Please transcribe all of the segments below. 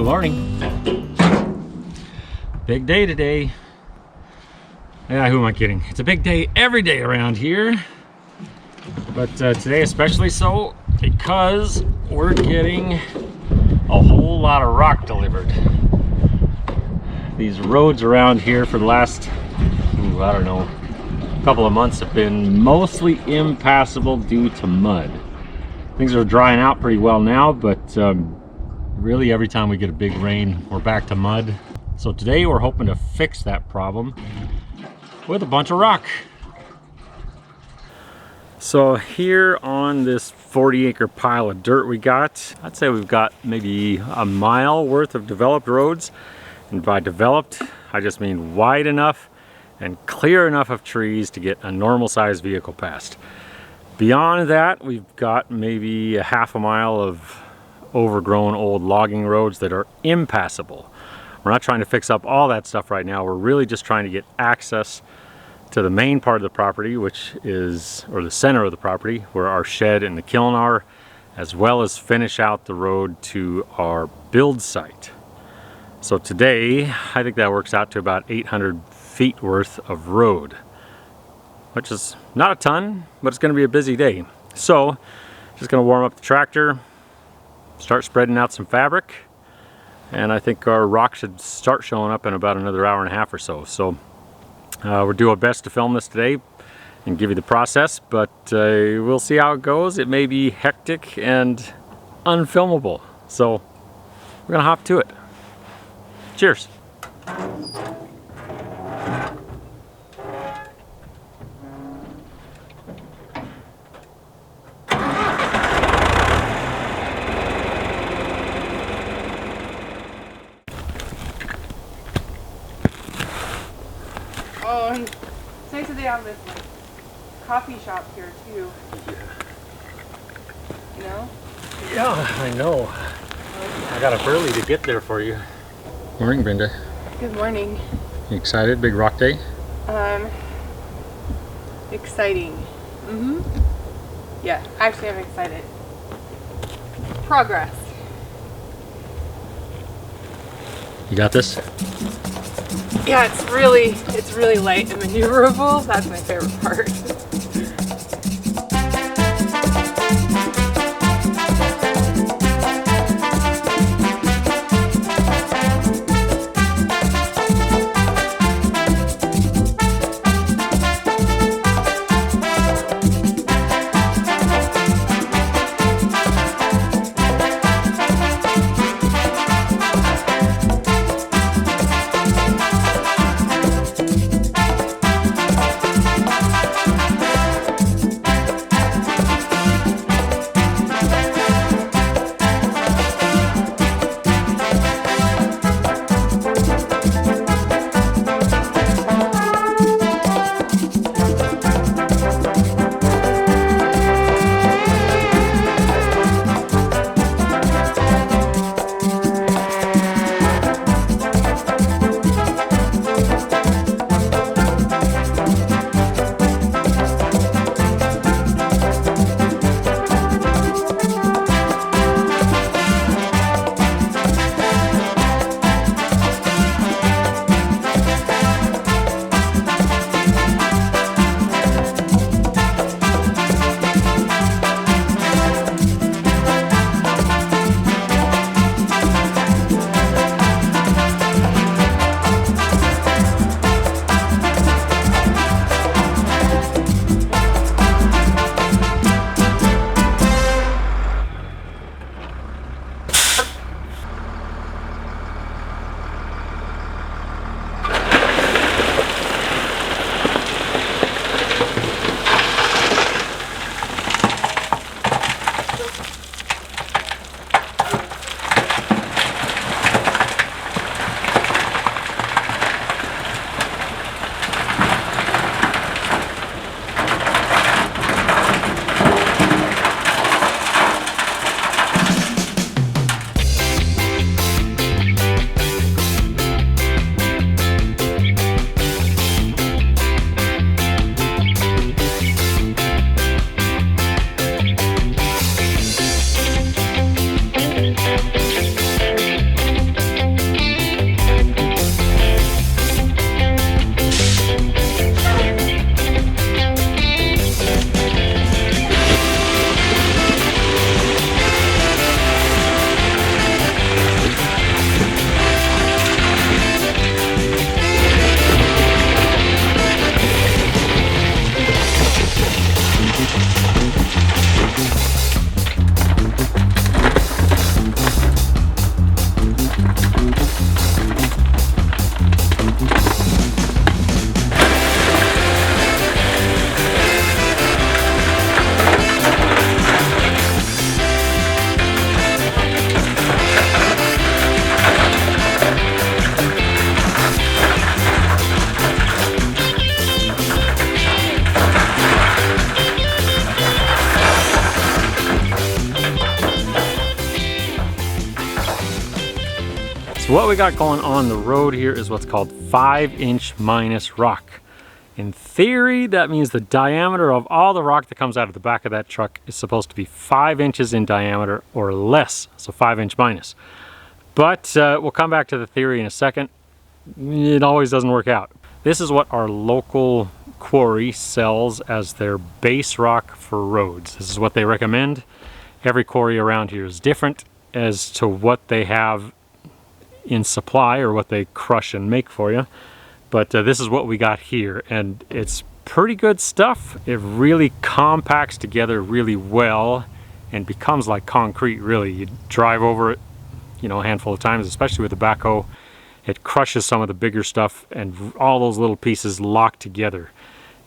morning. Big day today. Yeah, who am I kidding? It's a big day every day around here. But today especially so because we're getting a whole lot of rock delivered. These roads around here for the last, I don't know, couple of months have been mostly impassable due to mud. Things are drying out pretty well now, but really every time we get a big rain, we're back to mud. So today we're hoping to fix that problem with a bunch of rock. So here on this 40-acre pile of dirt we got, I'd say we've got maybe a mile worth of developed roads. And by developed, I just mean wide enough and clear enough of trees to get a normal sized vehicle past. Beyond that, we've got maybe a half a mile of overgrown old logging roads that are impassable. We're not trying to fix up all that stuff right now. We're really just trying to get access to the main part of the property, which is, or the center of the property, where our shed and the kiln are, as well as finish out the road to our build site. So today, I think that works out to about 800 feet worth of road, which is not a ton, but it's going to be a busy day. So just going to warm up the tractor, start spreading out some fabric, and I think our rock should start showing up in about another hour and a half or so. So we'll do our best to film this today and give you the process, but we'll see how it goes. It may be hectic and unfilmable, so we're going to hop to it. Cheers. Oh, and it's nice that they have this like coffee shop here too. You know? Yeah, I know. I got up early to get there for you. Morning, Brenda. Good morning. You excited? Big rock day? Exciting. Yeah, actually I'm excited. Progress. You got this? Yeah, it's really light and maneuverable. That's my favorite part. So what we got going on the road here is what's called 5" minus rock. In theory, that means the diameter of all the rock that comes out of the back of that truck is supposed to be 5 inches in diameter or less, so 5" minus. But we'll come back to the theory in a second. It always doesn't work out. This is what our local quarry sells as their base rock for roads. This is what they recommend. Every quarry around here is different as to what they have in supply or what they crush and make for you. But this is what we got here, and it's pretty good stuff. It really compacts together really well and becomes like concrete, really. You drive over it, you know, a handful of times, especially with the backhoe. It crushes some of the bigger stuff, and all those little pieces lock together.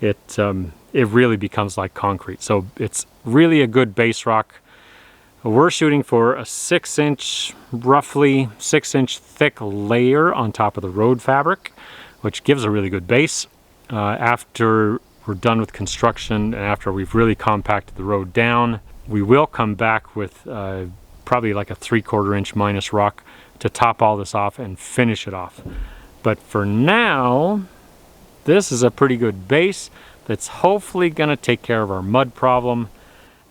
It really becomes like concrete. So it's really a good base rock. We're shooting for a 6" roughly 6" thick layer on top of the road fabric, which gives a really good base. After we're done with construction and after we've really compacted the road down, we will come back with probably like a 3/4" minus rock to top all this off and finish it off. But for now, this is a pretty good base that's hopefully gonna take care of our mud problem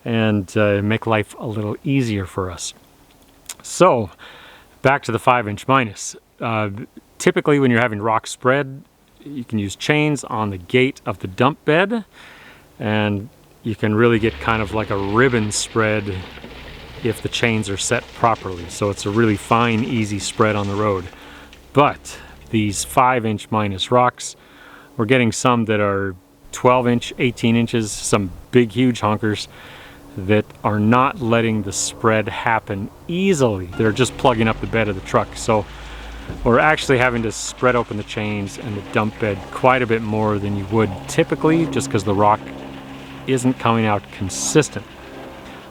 and make life a little easier for us. So back to the 5" minus. Typically when you're having rock spread, you can use chains on the gate of the dump bed, and you can really get kind of like a ribbon spread if the chains are set properly. So it's a really fine, easy spread on the road. But these 5" minus rocks, we're getting some that are 12", 18 inches, some big huge honkers that are not letting the spread happen easily. They're just plugging up the bed of the truck. So we're actually having to spread open the chains and the dump bed quite a bit more than you would typically, just because the rock isn't coming out consistent,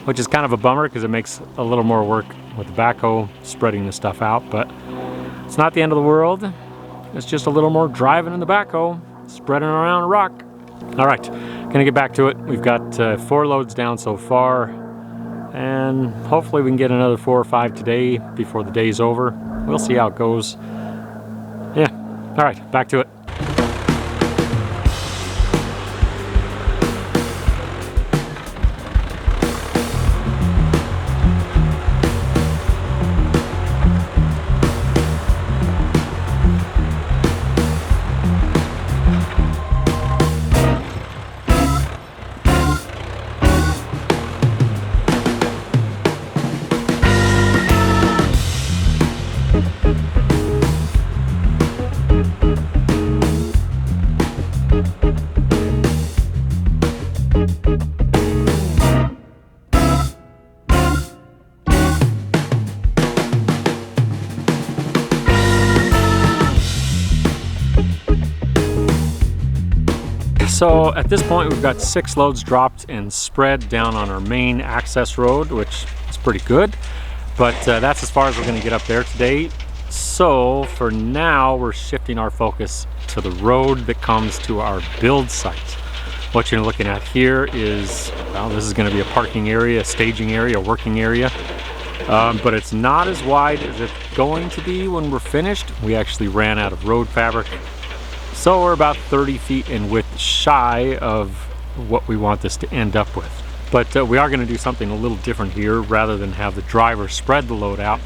which is kind of a bummer because it makes a little more work with the backhoe spreading the stuff out. But it's not the end of the world. It's just a little more driving in the backhoe, spreading around a rock. All right, gonna get back to it. We've got 4 loads down so far, and hopefully we can get another 4 or 5 today before the day's over. We'll see how it goes. Yeah, all right, back to it. So at this point we've got 6 loads dropped and spread down on our main access road, which is pretty good, but that's as far as we're going to get up there today. So for now we're shifting our focus to the road that comes to our build site. What you're looking at here is, well, this is going to be a parking area, a staging area, a working area, but it's not as wide as it's going to be when we're finished. We actually ran out of road fabric. So we're about 30 feet in width shy of what we want this to end up with. But we are going to do something a little different here. Rather than have the driver spread the load out,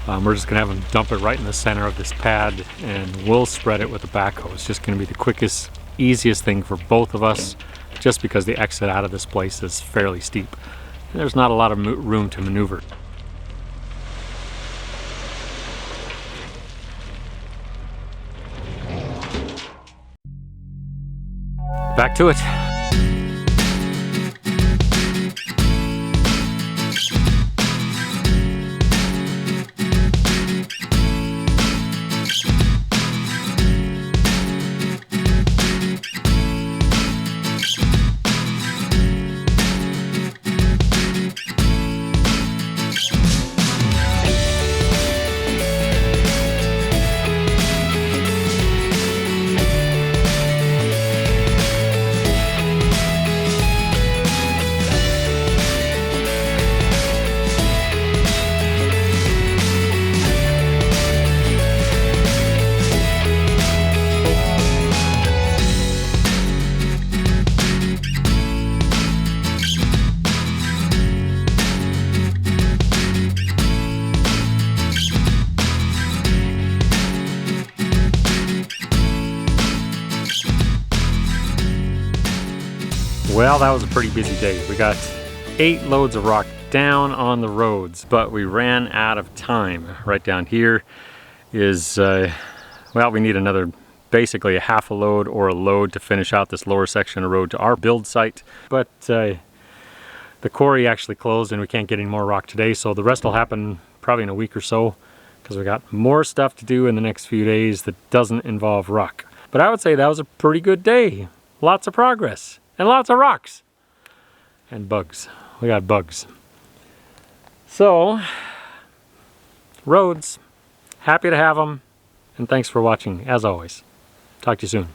we're just going to have him dump it right in the center of this pad, and we'll spread it with the backhoe. It's just going to be the quickest, easiest thing for both of us, just because the exit out of this place is fairly steep. And there's not a lot of room to maneuver. Back to it. Well, that was a pretty busy day. We got 8 loads of rock down on the roads, but we ran out of time. Right down here is, well, we need another, basically a half a load or a load to finish out this lower section of road to our build site. But the quarry actually closed and we can't get any more rock today, so the rest will happen probably in a week or so, because we got more stuff to do in the next few days that doesn't involve rock. But I would say that was a pretty good day. Lots of progress and lots of rocks and bugs. We got bugs. So, roads, happy to have them, and thanks for watching as always. Talk to you soon.